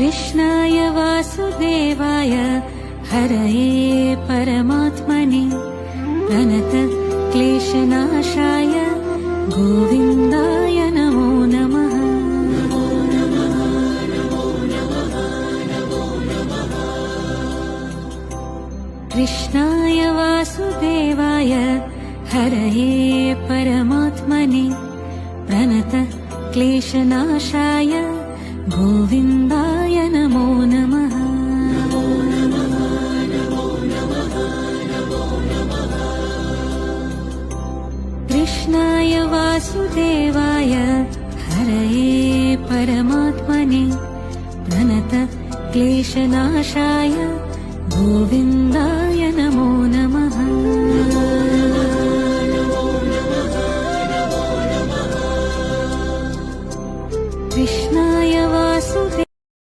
कृष्णाय वासुदेवाय हरये परमात्मने प्रणतक्लेशनाशाय गोविन्दाय नमो नमः। कृष्णाय वासुदेवाय हरये परमात्मने प्रणतक्लेशनाशाय गोविन्दाय नमो नमः। कृष्णाय वासुदेवाय हरये परमात्मने प्रणतक्लेशनाशाय गोविन्दाय नमो नमः।